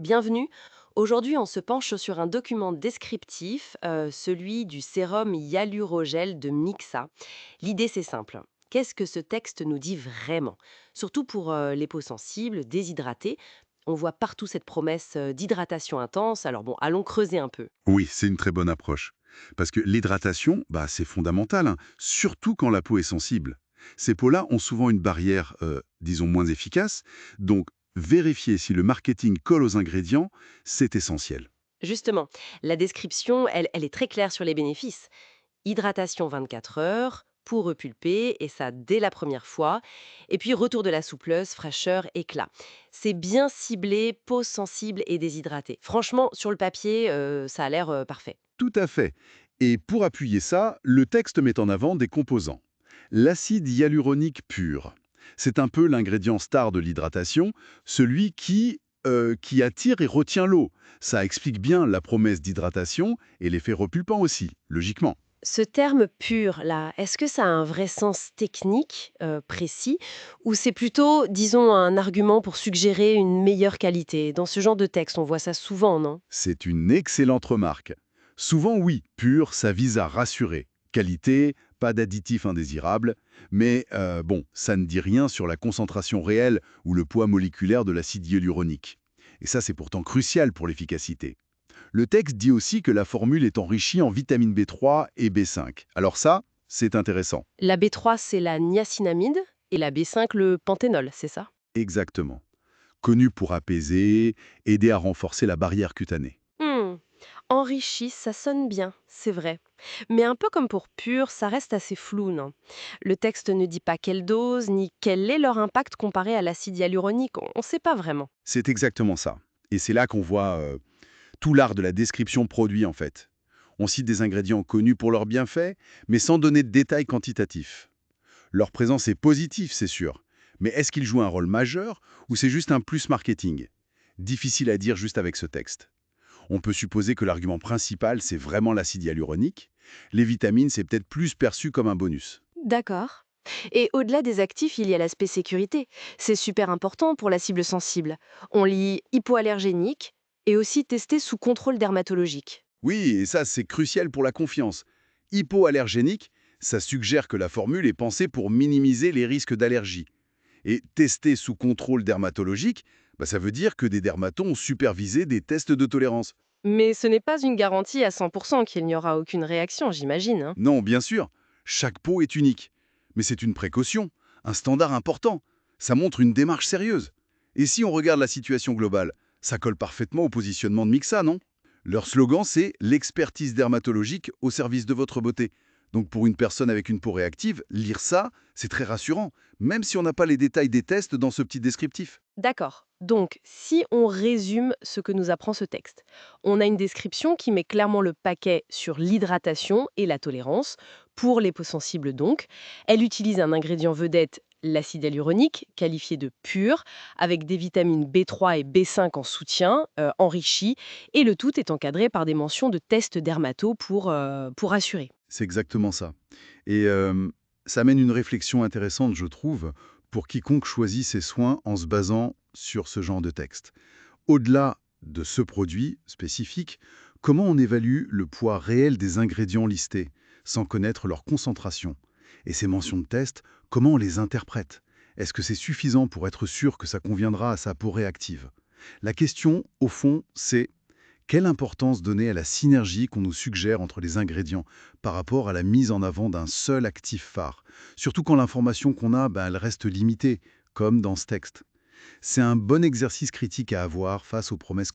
Bienvenue. Aujourd'hui, on se penche sur un document descriptif, celui du sérum hyalurogel de Mixa. L'idée, c'est simple. Qu'est-ce que ce texte nous dit vraiment? Surtout pour les peaux sensibles, déshydratées. On voit partout cette promesse d'hydratation intense. Alors bon, allons creuser un peu. Oui, c'est une très bonne approche. Parce que l'hydratation, c'est fondamental, hein, surtout quand la peau est sensible. Ces peaux-là ont souvent une barrière, disons, moins efficace. Donc, vérifier si le marketing colle aux ingrédients, c'est essentiel. Justement, la description, elle est très claire sur les bénéfices. Hydratation 24 heures, peau repulpée, et ça dès la première fois. Et puis retour de la soupleuse, fraîcheur, éclat. C'est bien ciblé, peau sensible et déshydratée. Franchement, sur le papier, ça a l'air parfait. Tout à fait. Et pour appuyer ça, le texte met en avant des composants. L'acide hyaluronique pur, c'est un peu l'ingrédient star de l'hydratation, celui qui attire et retient l'eau. Ça explique bien la promesse d'hydratation et l'effet repulpant aussi, logiquement. Ce terme pur, là, est-ce que ça a un vrai sens technique, précis, ou c'est plutôt, disons, un argument pour suggérer une meilleure qualité? Dans ce genre de texte, on voit ça souvent, non? C'est une excellente remarque. Souvent, oui, pur, ça vise à rassurer. Qualité, pas d'additifs indésirables, mais bon, ça ne dit rien sur la concentration réelle ou le poids moléculaire de l'acide hyaluronique. Et ça, c'est pourtant crucial pour l'efficacité. Le texte dit aussi que la formule est enrichie en vitamine B3 et B5. Alors ça, c'est intéressant. La B3, c'est la niacinamide et la B5, le panthénol, c'est ça? Exactement. Connu pour apaiser, aider à renforcer la barrière cutanée. Mmh. Enrichi, ça sonne bien, c'est vrai. Mais un peu comme pour Pur, ça reste assez flou, non? Le texte ne dit pas quelle dose, ni quel est leur impact comparé à l'acide hyaluronique, on ne sait pas vraiment. C'est exactement ça. Et c'est là qu'on voit tout l'art de la description produit, en fait. On cite des ingrédients connus pour leurs bienfaits, mais sans donner de détails quantitatifs. Leur présence est positive, c'est sûr. Mais est-ce qu'ils jouent un rôle majeur ou c'est juste un plus marketing? Difficile à dire juste avec ce texte. On peut supposer que l'argument principal, c'est vraiment l'acide hyaluronique. Les vitamines, c'est peut-être plus perçu comme un bonus. D'accord. Et au-delà des actifs, il y a l'aspect sécurité. C'est super important pour la cible sensible. On lit hypoallergénique et aussi testé sous contrôle dermatologique. Oui, et ça, c'est crucial pour la confiance. Hypoallergénique, ça suggère que la formule est pensée pour minimiser les risques d'allergie. Et tester sous contrôle dermatologique, ça veut dire que des dermatos ont supervisé des tests de tolérance. Mais ce n'est pas une garantie à 100% qu'il n'y aura aucune réaction, j'imagine, hein. Non, bien sûr, chaque peau est unique. Mais c'est une précaution, un standard important. Ça montre une démarche sérieuse. Et si on regarde la situation globale, ça colle parfaitement au positionnement de Mixa, non? Leur slogan, c'est l'expertise dermatologique au service de votre beauté. Donc pour une personne avec une peau réactive, lire ça, c'est très rassurant, même si on n'a pas les détails des tests dans ce petit descriptif. D'accord. Donc, si on résume ce que nous apprend ce texte, on a une description qui met clairement le paquet sur l'hydratation et la tolérance, pour les peaux sensibles donc. Elle utilise un ingrédient vedette, l'acide hyaluronique, qualifié de pur, avec des vitamines B3 et B5 en soutien, enrichis, et le tout est encadré par des mentions de tests dermato pour assurer. C'est exactement ça. Et ça amène une réflexion intéressante, je trouve, pour quiconque choisit ses soins en se basant sur ce genre de texte. Au-delà de ce produit spécifique, comment on évalue le poids réel des ingrédients listés, sans connaître leur concentration? Et ces mentions de test, comment on les interprète? Est-ce que c'est suffisant pour être sûr que ça conviendra à sa peau réactive? La question, au fond, c'est: quelle importance donner à la synergie qu'on nous suggère entre les ingrédients par rapport à la mise en avant d'un seul actif phare? Surtout quand l'information qu'on a, elle reste limitée, comme dans ce texte. C'est un bon exercice critique à avoir face aux promesses